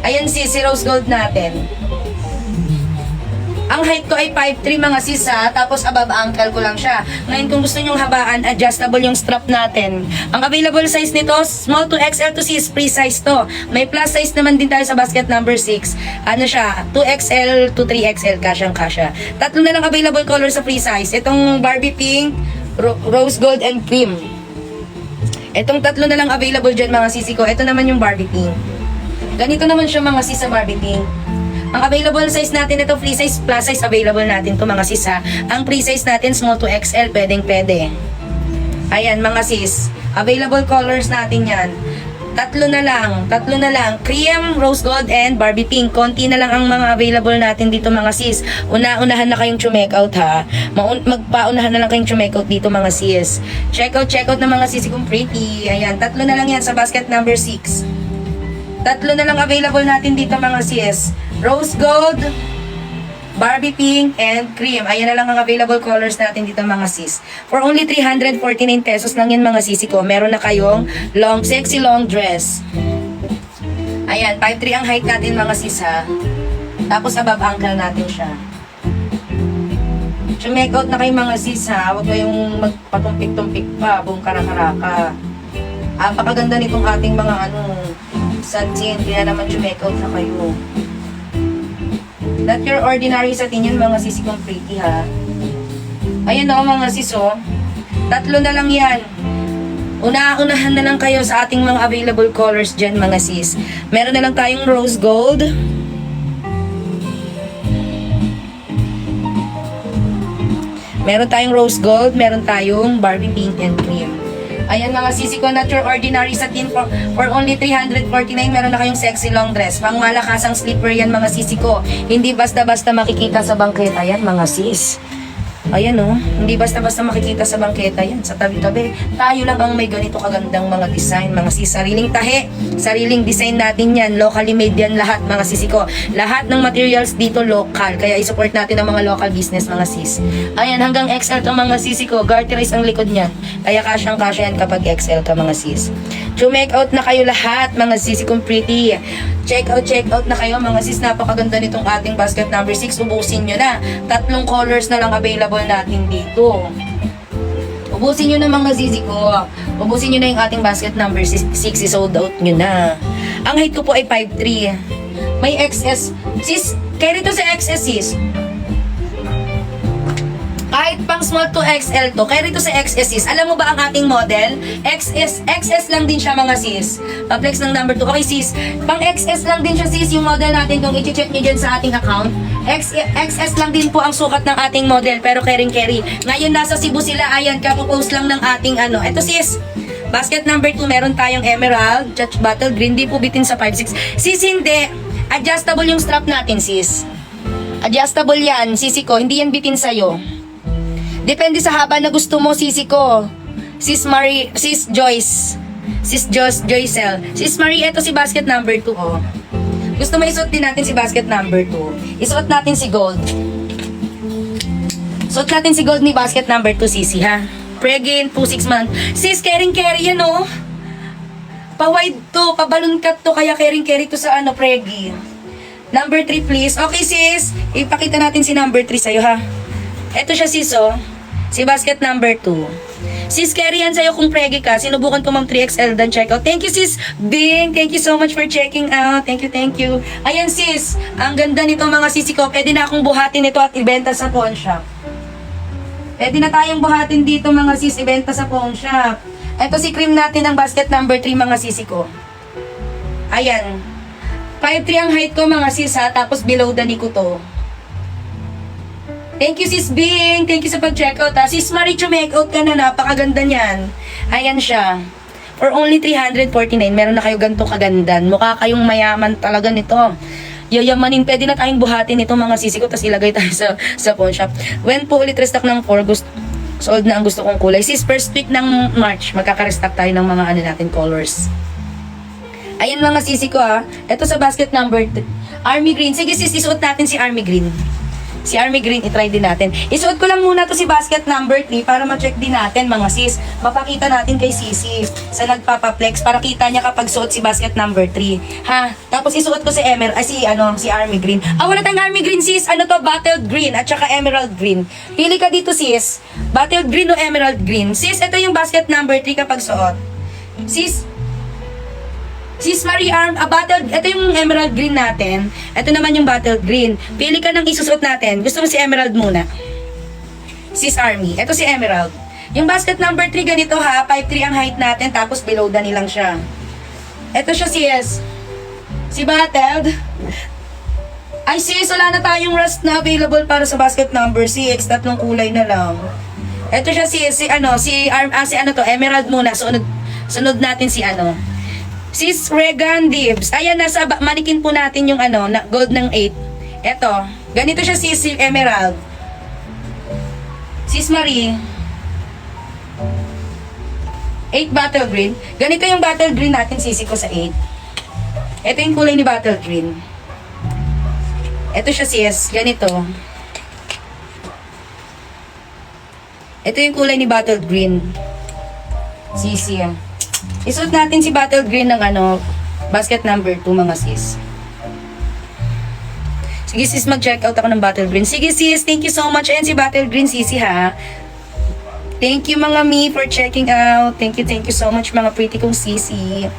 Ayan sis, si rose gold natin. Ang height ko ay 5'3" mga sis ha, tapos above ankle ko lang siya. Ngayon kung gusto nyong habaan, adjustable yung strap natin. Ang available size nito, small to XL to sis, free size to. May plus size naman din tayo sa basket number 6. Ano siya, 2XL to 3XL, kasyang-kasya. Tatlo na lang available color sa free size. Itong Barbie pink, rose gold, and cream. Itong tatlo na lang available dyan mga sisi ko. Ito naman yung Barbie pink. Ganito naman siya mga sis sa Barbie pink. Ang available size natin, ito free size, plus size available natin to mga sis ha. Ang free size natin, small to XL, pwede. Ayan mga sis, available colors natin yan. Tatlo na lang, cream, rose gold, and Barbie pink. Konti na lang ang mga available natin dito mga sis. Unahan na kayong check out ha. Magpaunahan na lang kayong check out dito mga sis. Check out na mga sis kung pretty. Ayan, tatlo na lang yan sa basket number 6. Tatlo na lang available natin dito mga sis. Rose gold, Barbie pink, and cream. Ayan na lang ang available colors natin dito mga sis. For only 349 pesos lang yan mga sisi ko. Meron na kayong sexy long dress. Ayan, 5'3" ang height natin mga sis ha. Tapos above ankle natin siya. Check out na kayo mga sis ha. Huwag kayong magpatumpik-tumpik pa. Buong karaka-raka. Pakaganda nitong ating mga satin. Kaya naman check out na kayo. Not your ordinary satin yan mga sis kung pretty ha. Ayan o mga sis o. Tatlo na lang yan. Unahan na lang kayo sa ating mga available colors dyan mga sis. Meron na lang tayong rose gold. Meron tayong rose gold. Meron tayong Barbie pink and cream. Ayan mga sisi ko, not your ordinary satin for only 349. Meron na kayong sexy long dress. Pang malakasang slipper yan mga sisi ko. Hindi basta-basta makikita sa bangketa yan mga sis. Ayan o, hindi basta-basta makikita sa bangketa yan. Sa tabi-tabi, tayo lang ang may ganito kagandang mga design mga sis. Sariling tahe, sariling design natin yan. Locally made yan lahat mga sisi ko. Lahat ng materials dito local. Kaya isupport natin ang mga local business mga sis. Ayan, hanggang XL to mga sisi ko. Garterize ang likod niyan. Kaya kasyang-kasya yan kapag XL ka mga sis. Check out na kayo lahat mga sisi kung pretty. Check out na kayo mga sis. Napakaganda nitong ating basket number 6. Ubusin nyo na. 3 colors na lang available natin dito. Ubusin nyo na mga sisi ko. Ubusin nyo na yung ating basket number 6. Sold out nyo na. Ang height ko po ay 5'3". May XS. Sis, kaya dito sa XS sis. Kahit pang small to XL to, kaya rito sa XS sis, alam mo ba ang ating model? XS lang din siya mga sis. Pa-flex ng number 2. Okay sis, pang XS lang din siya sis, yung model natin kung i-check nyo dyan sa ating account. XS lang din po ang sukat ng ating model, pero carry. Ngayon nasa Cebu sila, ayan, kapopost lang ng ating Ito sis, basket number 2, meron tayong emerald, touch bottle, green, di po bitin sa 5'6". Sis, hindi. Adjustable yung strap natin sis. Adjustable yan, sisi ko, hindi yan bitin sa'yo. Depende sa haba na gusto mo, sisi ko. Sis Marie, Sis Joyce. Sis Joycel. Sis Marie, eto si basket number 2, oh. Gusto mo isuot din natin si basket number 2. Isuot natin si gold. Suot natin si gold ni basket number 2, sisi, ha? Pregin, 2-6 month. Sis, carry yan, oh. Pa-wide to, pa-balloon cut to, kaya carry to sa pregi. Number 3, please. Okay, sis. Ipakita natin si number 3 sa'yo, ha? Eto siya, sis, oh. Si basket number 2. Sis, carry yan sa'yo kung pregi ka. Sinubukan ko mang 3XL dan check out. Thank you, sis Bing. Thank you so much for checking out. Thank you. Ayan, sis. Ang ganda nito mga sisi ko. Pwede na akong buhatin ito at ibenta sa pawn shop. Pwede na tayong buhatin dito mga sis, ibenta sa pawn shop. Ito si cream natin ang basket number 3 mga sisi ko. Ayan. 5'3" ang height ko mga sis ha. Tapos below the knee ko to. Thank you, sis Bing. Thank you sa pag-checkout, ha. Sis Marie, make-out ka na. Napakaganda niyan. Ayan siya. For only 349, meron na kayo ganito kagandan. Mukha kayong mayaman talaga nito. Yayamanin. Pwede na tayong buhatin ito, mga sisi ko. Tapos ilagay tayo sa pawn shop. When po ulit restock ng 4, sold na ang gusto kong kulay. Sis, first week ng March, magkaka-restock tayo ng mga natin colors. Ayan mga sisi ko, ha. Ito sa basket number 3. Army Green. Sige, sis, isuot natin si Army Green. Si Army Green, itry din natin. Isuot ko lang muna to si basket number 3 para ma-check din natin mga sis. Mapakita natin kay sisi sa nagpapaplex para kita niya kapag suot si basket number 3. Ha? Tapos Tapos isuot ko si si army green. Wala tayong army green, sis. Ano to? Battled green at saka emerald green. Pili ka dito, sis. Battled green o emerald green. Sis, ito yung basket number 3 kapag suot. Sis Marie ito yung emerald green natin. Ito naman yung battle green. Pili ka ng isusuot natin. Gusto mo si emerald muna? Sis Army. Ito si emerald. Yung basket number 3, ganito ha. 5'3 ang height natin, tapos below the knee lang siya. Ito siya, sis. Si battled. Ay, sis, wala na tayong rust na available para sa basket number 6. Tatlong kulay na lang. Ito siya, sis. Emerald muna. Sunod natin Sis Regan Dibs. Ayan, nasa manikin po natin yung gold ng 8. Eto. Ganito siya, sis, si Emerald. Sis Marie. 8 battle green. Ganito yung battle green natin, sisi ko sa 8. Ito yung kulay ni battle green. Ito siya, sis. Ganito. Ito yung kulay ni battle green. Sisi. Isuot natin si battle green ng basket number 2, mga sis. Sige, sis, mag-check out ako ng battle green. Sige, sis, thank you so much. Ayan si battle green, sisi, ha. Thank you, mga mi, for checking out. Thank you so much, mga pretty kong sisi.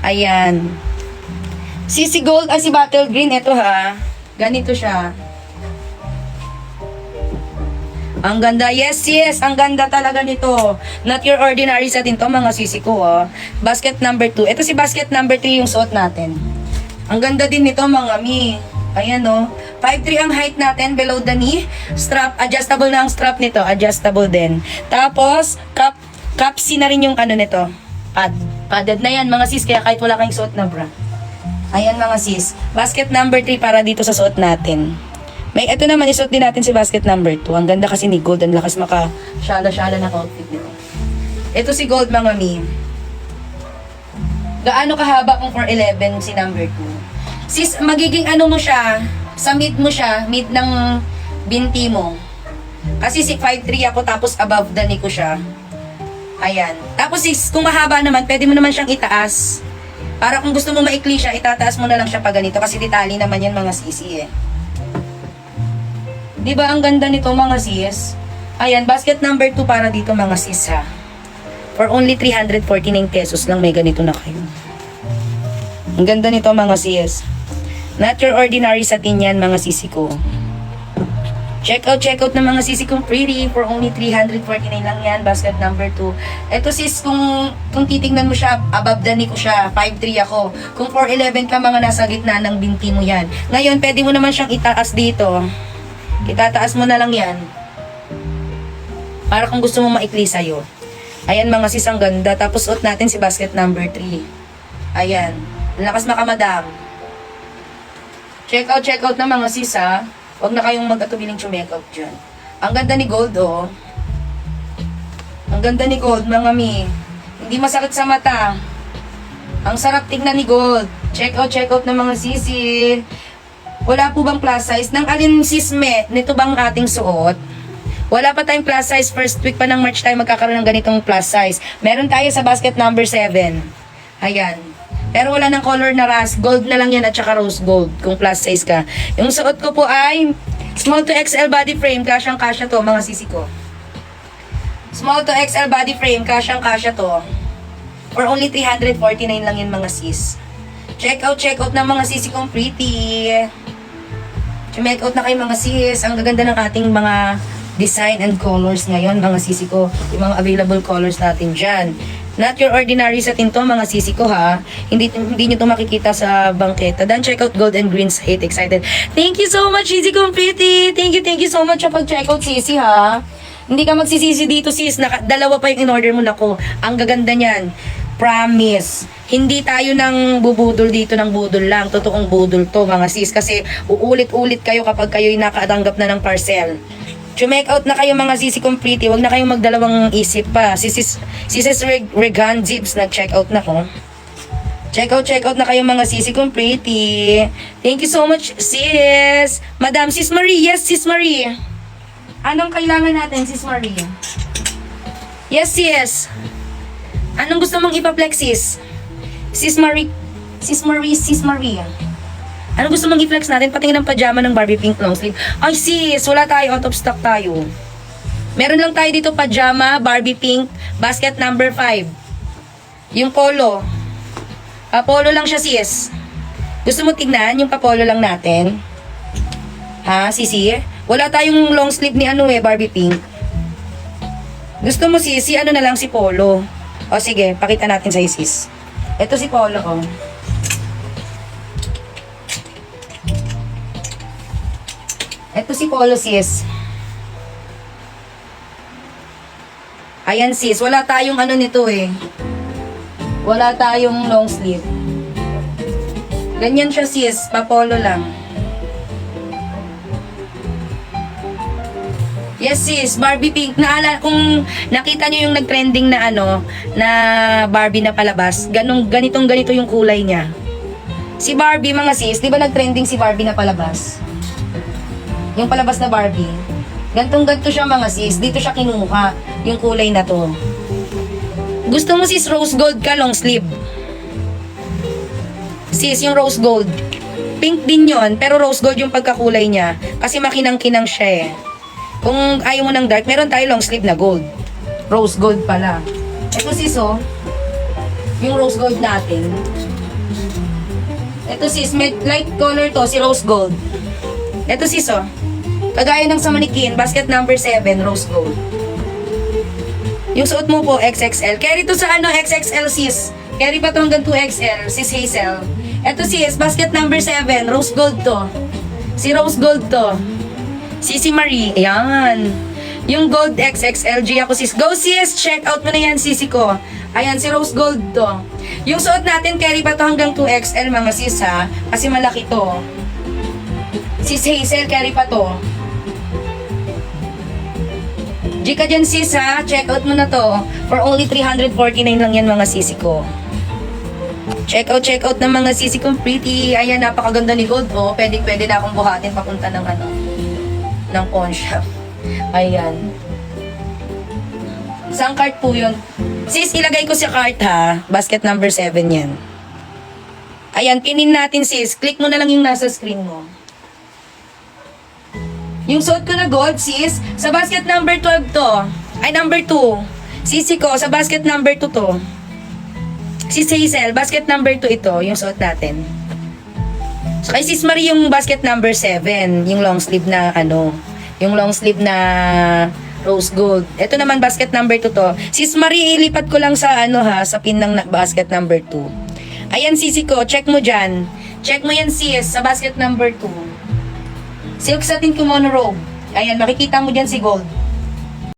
Ayan. Sisi gold, si battle green, ito ha. Ganito siya. Ang ganda. Yes, ang ganda talaga nito. Not your ordinary set to, mga sisi ko, Basket number 2. Ito si basket number 3 yung suot natin. Ang ganda din nito, mga mi. Ayan, 5'3 ang height natin, below the knee. Strap, adjustable na ang strap nito. Adjustable din. Tapos, cap C na rin yung nito. Padded na yan, mga sis, kaya kahit wala kayong suot na bra. Ayan, mga sis. Basket number 3 para dito sa suot natin. Ito naman, isuot din natin si basket number 2. Ang ganda kasi ni gold. Ang lakas maka-shala-shala ng outfit nito. Ito si gold, mga mi. Gaano kahaba kung 4'11 si number 2? Sis, magiging mo siya, sa mid mo siya, mid ng binti mo. Kasi si 5'3 ako, tapos above the knee ko siya. Ayan. Tapos sis, kung mahaba naman, pwede mo naman siyang itaas. Para kung gusto mo maikli siya, itataas mo na lang siya pa ganito. Kasi ditali naman yan, mga sisi, Diba ang ganda nito, mga sis? Ayan, basket number 2 para dito, mga sis, ha. For only 349 pesos lang, may ganito na kayo. Ang ganda nito, mga sis. Not your ordinary satin yan, mga sisi ko. Check out ng mga sisi kong pretty. For only 349 lang yan, basket number 2. Ito, sis, kung titingnan mo siya, above the knee ko siya, 5'3 ako. Kung 4'11 ka, mga nasa gitna ng binti mo yan. Ngayon, pwede mo naman siyang itaas dito. Itataas mo na lang yan. Para kung gusto mo maikli sa'yo. Ayan, mga sis, ang ganda. Tapos suot natin si basket number 3. Ayan. Lakas makamadam. Check out na, mga sis, ha. Huwag na kayong mag-atubiling chumake-out dyan. Ang ganda ni gold, Ang ganda ni gold, mga mi. Hindi masakit sa mata. Ang sarap tignan ni gold. Check out na, mga sisi. Wala po bang plus size? Nang alin, sis, nito bang ating suot? Wala pa tayong plus size. First week pa ng March tayo magkakaroon ng ganitong plus size. Meron tayo sa basket number 7. Ayan. Pero wala ng color na rust. Gold na lang yan at saka rose gold kung plus size ka. Yung suot ko po ay small to XL body frame. Kasyang-kasya to, mga sisi ko. Small to XL body frame. Kasyang-kasya to. For only 349 lang yun, mga sis. Check out ng mga sisi kong pretty. Check out na kayo, mga sis. Ang gaganda ng ating mga design and colors ngayon, mga sisi ko. Yung mga available colors natin dyan. Not your ordinary satin to, mga sisi ko, ha. Hindi nyo to makikita sa bangketa. Dan, check out gold and green site. Excited. Thank you so much, sisi kong pretty. Thank you so much sa pag-check out, sisi, ha. Hindi ka magsisisi dito, sis. Dalawa pa yung in-order mo na ko. Ang gaganda niyan. Promise. Hindi tayo nang bubudol dito ng budol lang. Totoong budol to, mga sis. Kasi uulit-ulit kayo kapag kayo'y nakatanggap na ng parcel. Make out na kayo, mga sisi kong pretty. Huwag na kayong magdalawang isip pa. Sis Regan Zips, nag-check out na ko. Check out na kayo, mga sisi kong pretty. Thank you so much, sis. Madam, Sis Marie. Yes, Sis Marie. Anong kailangan natin, Sis Marie? Yes, sis. Anong gusto mong ipa-flex, sis? Sis Marie. Ano gusto mong i-flex natin? Patingin ng pajama ng Barbie pink long sleeve. Ay sis, wala tayo. Out of stock tayo. Meron lang tayo dito pajama, Barbie pink, basket number 5. Yung polo. Polo lang siya sis. Gusto mo tignan yung papolo lang natin? Ha, sisi? Wala tayong long sleeve ni Barbie pink. Gusto mo sisi, ano na lang si polo. O sige, pakita natin sa sis. Ito si polo ko. Ito si polo sis. Ayan sis, wala tayong nito eh. Wala tayong long sleeve. Ganyan siya sis, papolo lang. Yes sis, Barbie pink. Kung nakita nyo yung nag-trending na na Barbie na palabas, ganito yung kulay niya. Si Barbie mga sis, di ba nag-trending si Barbie na palabas? Yung palabas na Barbie. Ganto siya mga sis, dito siya kinuha, yung kulay na to. Gusto mo sis rose gold ka long sleeve? Sis, yung rose gold. Pink din yon, pero rose gold yung pagkakulay niya. Kasi makinang-kinang siya eh. Kung ayaw mo ng dark, meron tayo long sleeve na gold. Rose gold pala. Ito sis yung rose gold natin. Ito sis, light color to, si rose gold. Ito sis kagaya ng sa manikin, basket number 7, rose gold. Yung suot mo po, XXL. Carry to sa XXL sis. Carry pa to hanggang 2XL, sis Hazel. Ito sis, basket number 7, rose gold to. Si rose gold to. Sisi Marie, ayan. Yung gold XXLG ako sis. Go sis, check out mo na yan sisi ko. Ayan, si rose gold to. Yung suot natin, carry pa to hanggang 2XL mga sis ha. Kasi malaki to. Sis Hazel, carry pa to. G ka dyan sis ha, check out mo na to. For only 349 lang yan mga sisi ko. Check out ng mga sisi kong pretty. Ayan, napakaganda ni gold pwede na akong buhatin papunta ng ng pawn shop. Ayan. Isang cart po yun. Sis, ilagay ko sa cart ha. Basket number 7 yan. Ayan, pinin natin sis. Click mo na lang yung nasa screen mo. Yung suot ko na gold, sis, sa basket number 12 to. Ay, number 2. Sisi ko, sa basket number 2 to. Sis Hazel, basket number 2 ito, yung suot natin. So, kay Sis Marie yung basket number 7, yung long sleeve na yung long sleeve na rose gold. Ito naman basket number 2 to. Sis Marie, ilipat ko lang sa sa pin ng basket number 2. Ayan sisi ko, check mo dyan. Check mo yan sis, sa basket number 2. Silk satin kimono robe. Ayan, makikita mo dyan si gold.